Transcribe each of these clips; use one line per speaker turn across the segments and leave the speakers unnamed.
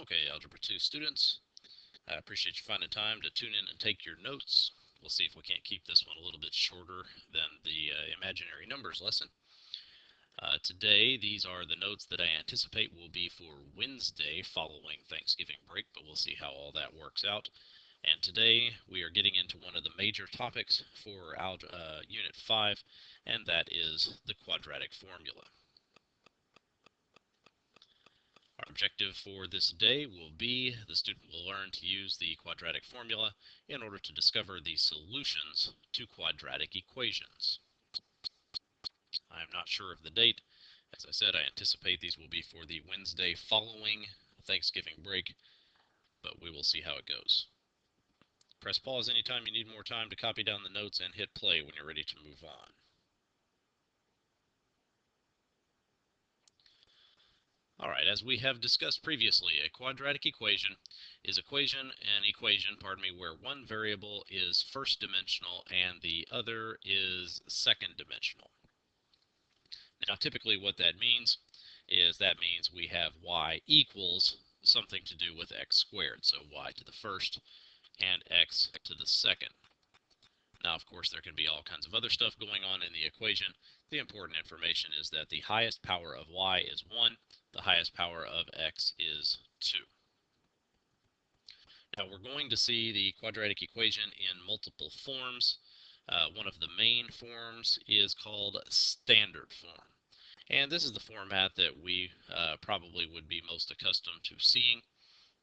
Okay, Algebra 2 students, I appreciate you finding time to tune in and take your notes. We'll see if we can't keep this one a little bit shorter than the imaginary numbers lesson. Today, these are the notes that I anticipate will be for Wednesday following Thanksgiving break, but we'll see how all that works out. And today, we are getting into one of the major topics for Unit 5, and that is the quadratic formula. Our objective for this day will be the student will learn to use the quadratic formula in order to discover the solutions to quadratic equations. I'm not sure of the date. As I said, I anticipate these will be for the Wednesday following Thanksgiving break, but we will see how it goes. Press pause anytime you need more time to copy down the notes and hit play when you're ready to move on. Alright, as we have discussed previously, a quadratic equation is an equation, where one variable is first dimensional and the other is second dimensional. Now, typically what that means is we have y equals something to do with x squared, so y to the first and x to the second. Now, of course, there can be all kinds of other stuff going on in the equation. The important information is that the highest power of y is 1, the highest power of x is 2. Now, we're going to see the quadratic equation in multiple forms. One of the main forms is called standard form. And this is the format that we probably would be most accustomed to seeing,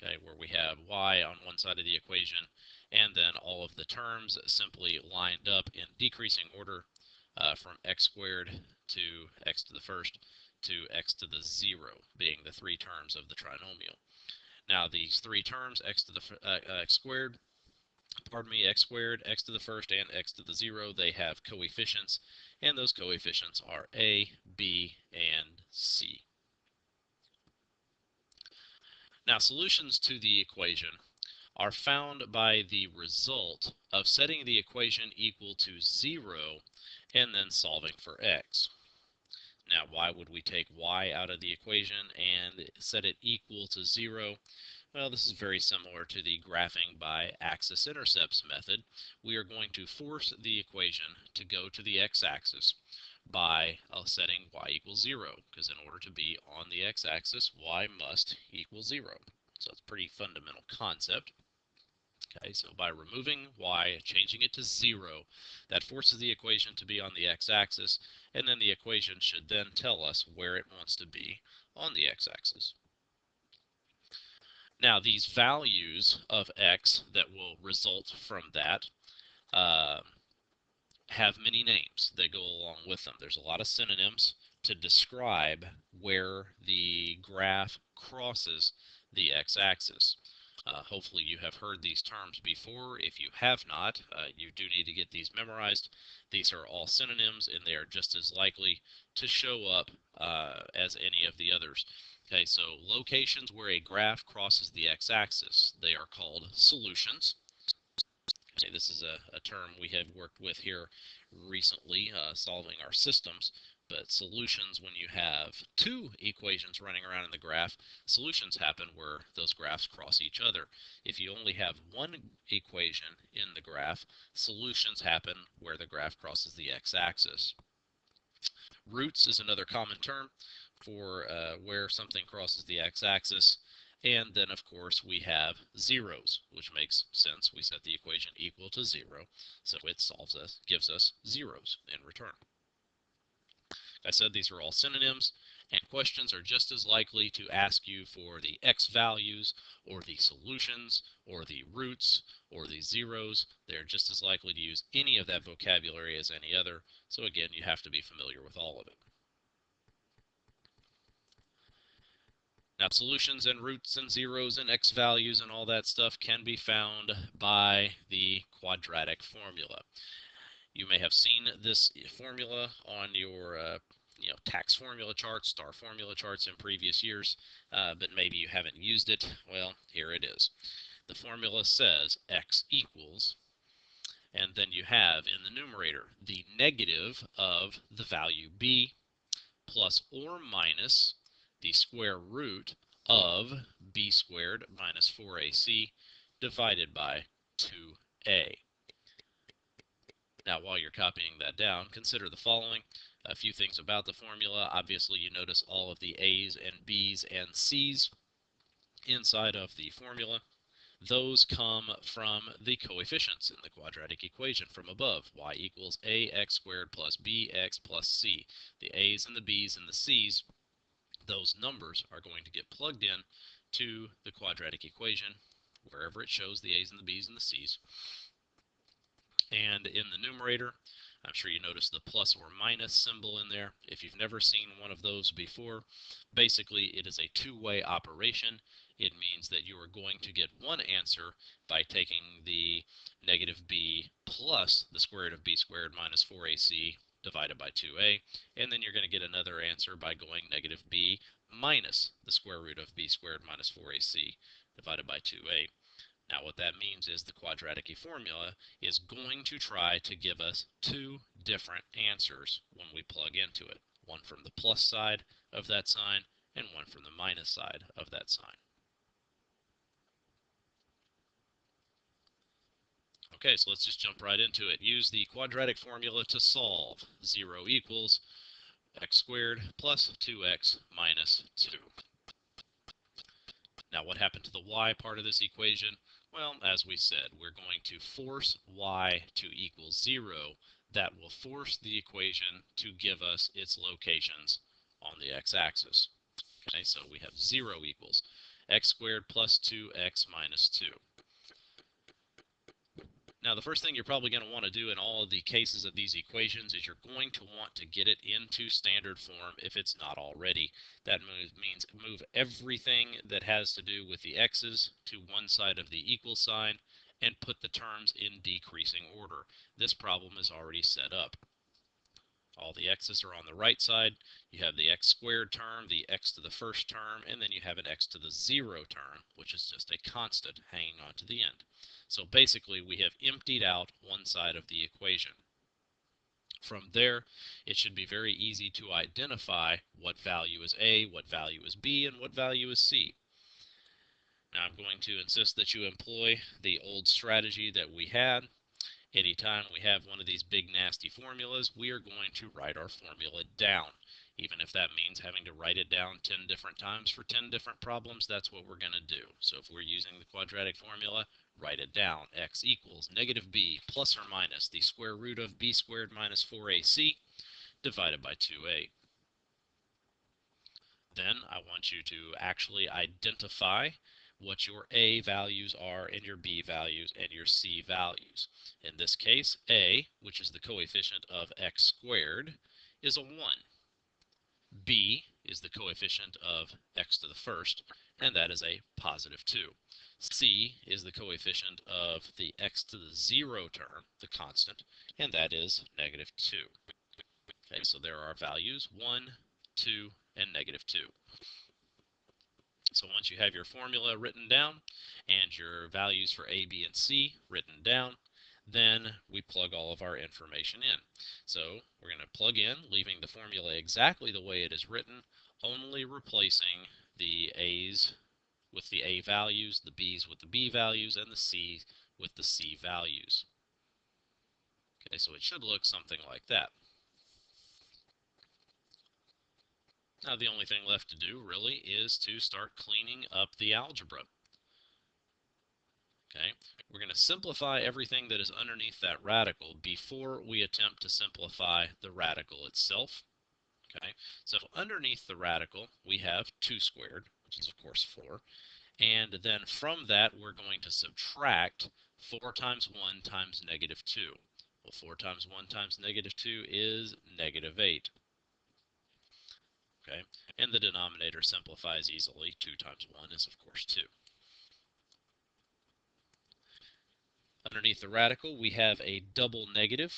okay, where we have y on one side of the equation, and then all of the terms simply lined up in decreasing order from x squared to x to the first to x to the 0, being the three terms of the trinomial. Now, these three terms, x squared, x to the first, and x to the 0, they have coefficients, and those coefficients are a, b, and c. Now, solutions to the equation are found by the result of setting the equation equal to 0 and then solving for x. Now, why would we take y out of the equation and set it equal to 0? Well, this is very similar to the graphing by axis-intercepts method. We are going to force the equation to go to the x-axis by setting y equals 0, because in order to be on the x-axis, y must equal 0. So it's a pretty fundamental concept. Okay, so by removing y, changing it to 0, that forces the equation to be on the x-axis, and then the equation should then tell us where it wants to be on the x-axis. Now, these values of x that will result from that have many names that go along with them. There's a lot of synonyms to describe where the graph crosses the x-axis. Hopefully you have heard these terms before. If you have not, you do need to get these memorized. These are all synonyms, and they are just as likely to show up as any of the others. Okay, so locations where a graph crosses the x-axis, they are called solutions. Okay, this is a term we have worked with here recently, solving our systems. But solutions, when you have two equations running around in the graph, solutions happen where those graphs cross each other. If you only have one equation in the graph, solutions happen where the graph crosses the x-axis. Roots is another common term for where something crosses the x-axis. And then, of course, we have zeros, which makes sense. We set the equation equal to 0, so it gives us zeros in return. I said these are all synonyms, and questions are just as likely to ask you for the x values, or the solutions, or the roots, or the zeros. They're just as likely to use any of that vocabulary as any other, so again, you have to be familiar with all of it. Now, solutions and roots and zeros and x values and all that stuff can be found by the quadratic formula. You may have seen this formula on your tax formula charts, star formula charts in previous years, but maybe you haven't used it. Well, here it is. The formula says x equals, and then you have in the numerator the negative of the value b plus or minus the square root of b squared minus 4ac divided by 2a. Now, while you're copying that down, consider the following. A few things about the formula. Obviously, you notice all of the a's and b's and c's inside of the formula. Those come from the coefficients in the quadratic equation from above. Y equals ax squared plus bx plus c. The a's and the b's and the c's, those numbers are going to get plugged in to the quadratic equation wherever it shows the a's and the b's and the c's. And in the numerator, I'm sure you noticed the plus or minus symbol in there. If you've never seen one of those before, basically it is a two-way operation. It means that you are going to get one answer by taking the negative b plus the square root of b squared minus 4ac divided by 2a, and then you're going to get another answer by going negative b minus the square root of b squared minus 4ac divided by 2a. Now what that means is the quadratic formula is going to try to give us two different answers when we plug into it. One from the plus side of that sign and one from the minus side of that sign. Okay, so let's just jump right into it. Use the quadratic formula to solve. 0 equals x squared plus 2x minus 2. Now what happened to the y part of this equation? Well, as we said, we're going to force y to equal 0. That will force the equation to give us its locations on the x-axis. Okay, so we have 0 equals x squared plus 2x minus 2. Now, the first thing you're probably going to want to do in all of the cases of these equations is you're going to want to get it into standard form if it's not already. That means move everything that has to do with the x's to one side of the equal sign and put the terms in decreasing order. This problem is already set up. All the x's are on the right side. You have the x squared term, the x to the first term, and then you have an x to the 0 term, which is just a constant hanging on to the end. So basically, we have emptied out one side of the equation. From there, it should be very easy to identify what value is A, what value is B, and what value is C. Now I'm going to insist that you employ the old strategy that we had. Anytime we have one of these big nasty formulas, we are going to write our formula down. Even if that means having to write it down 10 different times for 10 different problems, that's what we're going to do. So if we're using the quadratic formula, write it down. X equals negative b plus or minus the square root of b squared minus 4ac divided by 2a. Then I want you to actually identify what your a values are and your b values and your c values. In this case, a, which is the coefficient of x squared, is a 1. B is the coefficient of x to the first, and that is a positive 2. C is the coefficient of the x to the 0 term, the constant, and that is negative 2. Okay, so there are values 1, 2, and negative 2. So once you have your formula written down and your values for A, B, and C written down, then we plug all of our information in. So we're going to plug in, leaving the formula exactly the way it is written, only replacing the A's with the A values, the B's with the B values, and the C with the C values. Okay, so it should look something like that. Now the only thing left to do really is to start cleaning up the algebra. Okay, we're going to simplify everything that is underneath that radical before we attempt to simplify the radical itself. Okay, so underneath the radical we have 2 squared, which is of course 4, and then from that we're going to subtract 4 times 1 times negative 2. Well, 4 times 1 times negative 2 is negative 8. Okay, and the denominator simplifies easily. 2 times 1 is, of course, 2. Underneath the radical, we have a double negative.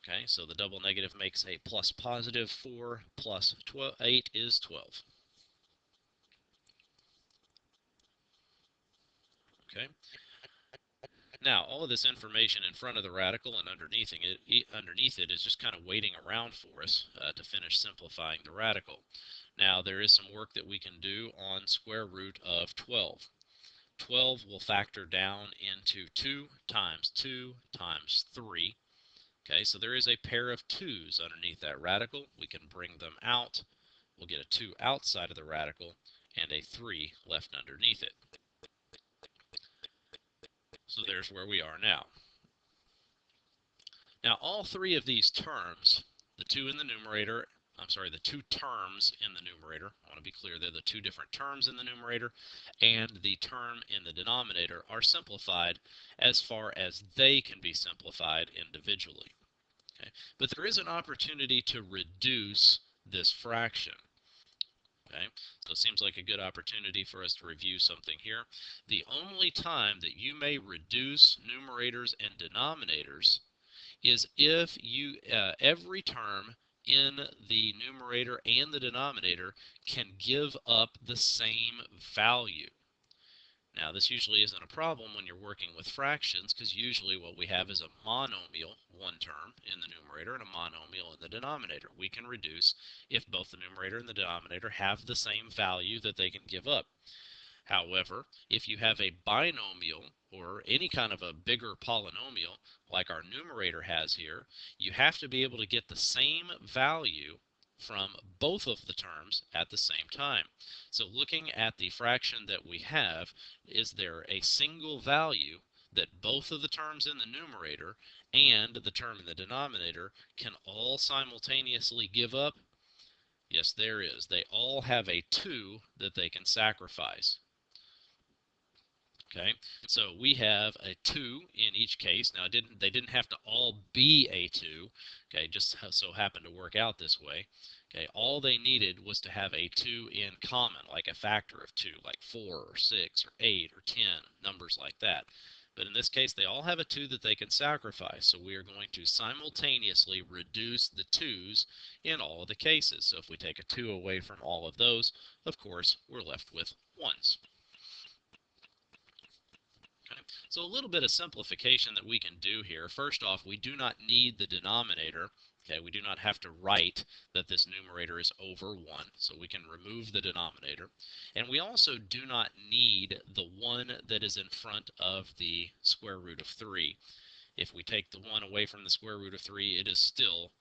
Okay, so the double negative makes a plus positive. 4 plus 8 is 12. Okay, Now, all of this information in front of the radical and underneath it is just kind of waiting around for us to finish simplifying the radical. Now, there is some work that we can do on square root of 12. 12 will factor down into 2 times 2 times 3. Okay, so there is a pair of 2's underneath that radical. We can bring them out. We'll get a 2 outside of the radical and a 3 left underneath it. So there's where we are now. Now, all three of these terms, the 2 in the numerator, the 2 terms in the numerator, I want to be clear, they're the 2 different terms in the numerator, and the term in the denominator are simplified as far as they can be simplified individually. Okay? But there is an opportunity to reduce this fraction. Okay? So it seems like a good opportunity for us to review something here. The only time that you may reduce numerators and denominators is if you every term in the numerator and the denominator can give up the same value. Now, this usually isn't a problem when you're working with fractions, because usually what we have is a monomial, one term in the numerator, and a monomial in the denominator. We can reduce if both the numerator and the denominator have the same value that they can give up. However, if you have a binomial or any kind of a bigger polynomial like our numerator has here, you have to be able to get the same value from both of the terms at the same time. So looking at the fraction that we have, is there a single value that both of the terms in the numerator and the term in the denominator can all simultaneously give up? Yes, there is. They all have a 2 that they can sacrifice. Okay, so we have a 2 in each case. Now, they didn't have to all be a 2. Okay, just so happened to work out this way. Okay, all they needed was to have a 2 in common, like a factor of 2, like 4 or 6 or 8 or 10, numbers like that. But in this case, they all have a 2 that they can sacrifice. So we are going to simultaneously reduce the 2's in all of the cases. So if we take a 2 away from all of those, of course, we're left with 1's. Okay. So a little bit of simplification that we can do here. First off, we do not need the denominator. Okay, we do not have to write that this numerator is over 1, so we can remove the denominator. And we also do not need the 1 that is in front of the square root of 3. If we take the 1 away from the square root of 3, it is still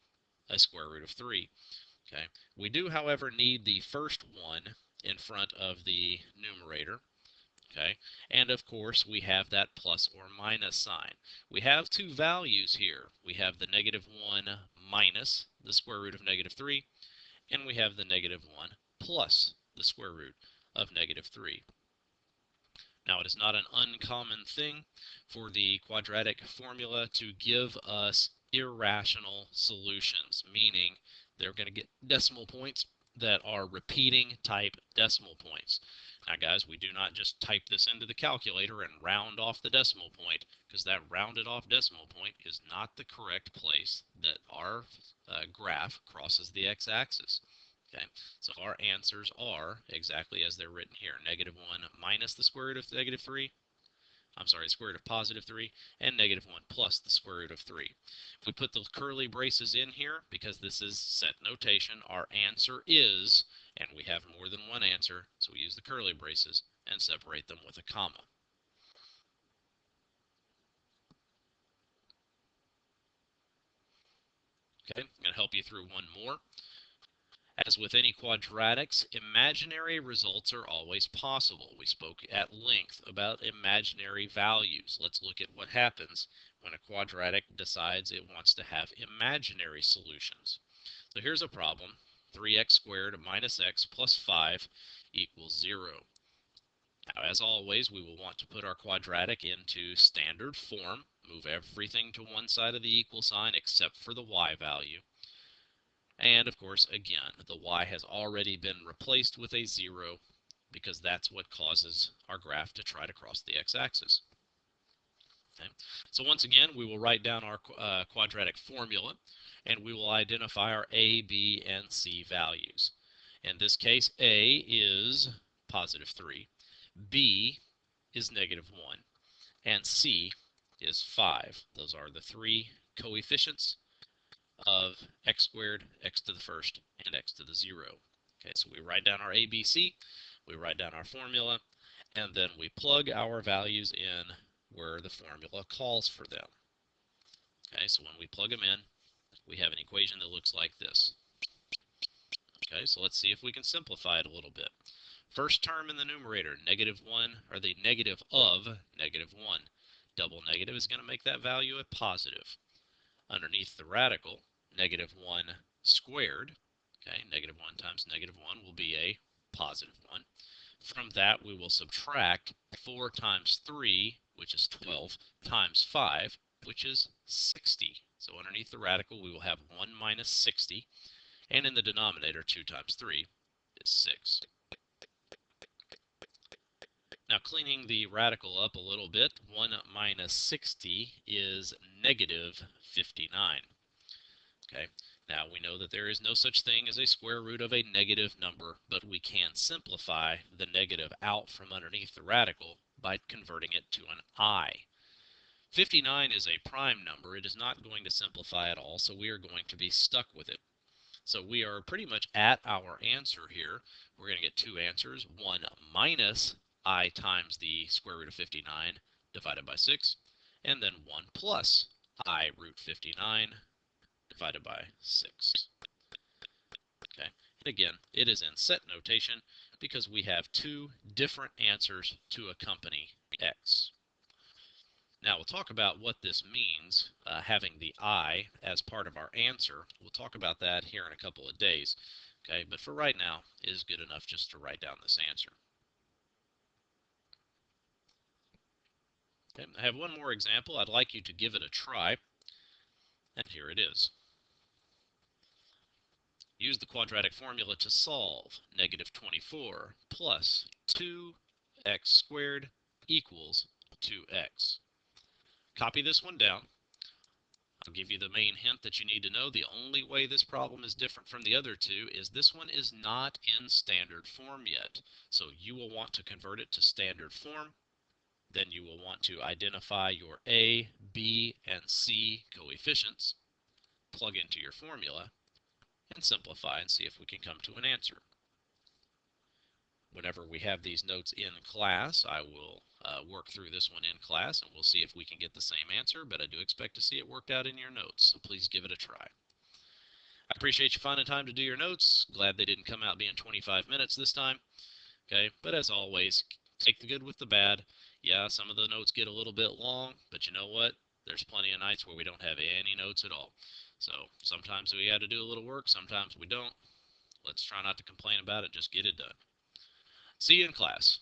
a square root of 3. Okay. We do, however, need the first 1 in front of the numerator. Okay, and of course we have that plus or minus sign. We have two values here. We have the -1 minus the square root of -3, and we have the -1 plus the square root of -3. Now, it is not an uncommon thing for the quadratic formula to give us irrational solutions, meaning they're going to get decimal points that are repeating type decimal points. Now, guys, we do not just type this into the calculator and round off the decimal point, because that rounded off decimal point is not the correct place that our graph crosses the x-axis. Okay, so our answers are exactly as they're written here. -1 minus the square root of -3. Square root of +3, and -1 plus the square root of 3. If we put the curly braces in here, because this is set notation, our answer is, and we have more than one answer, so we use the curly braces and separate them with a comma. Okay, I'm going to help you through one more. As with any quadratics, imaginary results are always possible. We spoke at length about imaginary values. Let's look at what happens when a quadratic decides it wants to have imaginary solutions. So here's a problem. 3x squared minus x plus 5 equals 0. Now, as always, we will want to put our quadratic into standard form, move everything to one side of the equal sign except for the y value. And of course, again, the y has already been replaced with a 0 because that's what causes our graph to try to cross the x-axis. Okay. So once again, we will write down our quadratic formula, and we will identify our a, b, and c values. In this case, a is +3, b is -1, and c is 5. Those are the three coefficients of x squared, x to the first, and x to the 0. Okay, so we write down our ABC, we write down our formula, and then we plug our values in where the formula calls for them. Okay, so when we plug them in, we have an equation that looks like this. Okay, so let's see if we can simplify it a little bit. First term in the numerator, -1, or the negative of -1. Double negative is going to make that value a positive. Underneath the radical, -1 squared, okay, -1 times -1 will be a positive 1. From that, we will subtract 4 times 3, which is 12, times 5, which is 60. So underneath the radical, we will have 1 minus 60, and in the denominator, 2 times 3 is 6. Now, cleaning the radical up a little bit, 1 minus 60 is negative 59. Okay, now we know that there is no such thing as a square root of a negative number, but we can simplify the negative out from underneath the radical by converting it to an I. 59 is a prime number. It is not going to simplify at all, so we are going to be stuck with it. So we are pretty much at our answer here. We're going to get two answers, 1 minus I times the square root of 59 divided by 6, and then 1 plus I root 59 divided by 6. Okay, and again, it is in set notation because we have two different answers to accompany x. Now we'll talk about what this means, having the I as part of our answer. We'll talk about that here in a couple of days. Okay, but for right now, it is good enough just to write down this answer. Okay, I have one more example. I'd like you to give it a try, and here it is. Use the quadratic formula to solve -24 plus 2x squared equals 2x. Copy this one down. I'll give you the main hint that you need to know. The only way this problem is different from the other two is this one is not in standard form yet. So you will want to convert it to standard form. Then you will want to identify your A, B, and C coefficients, plug into your formula, and simplify and see if we can come to an answer. Whenever we have these notes in class, I will work through this one in class, and we'll see if we can get the same answer, but I do expect to see it worked out in your notes, so please give it a try. I appreciate you finding time to do your notes. Glad they didn't come out being 25 minutes this time. Okay, but as always, take the good with the bad. Yeah, some of the notes get a little bit long, but you know what? There's plenty of nights where we don't have any notes at all. So sometimes we had to do a little work, sometimes we don't. Let's try not to complain about it, just get it done. See you in class.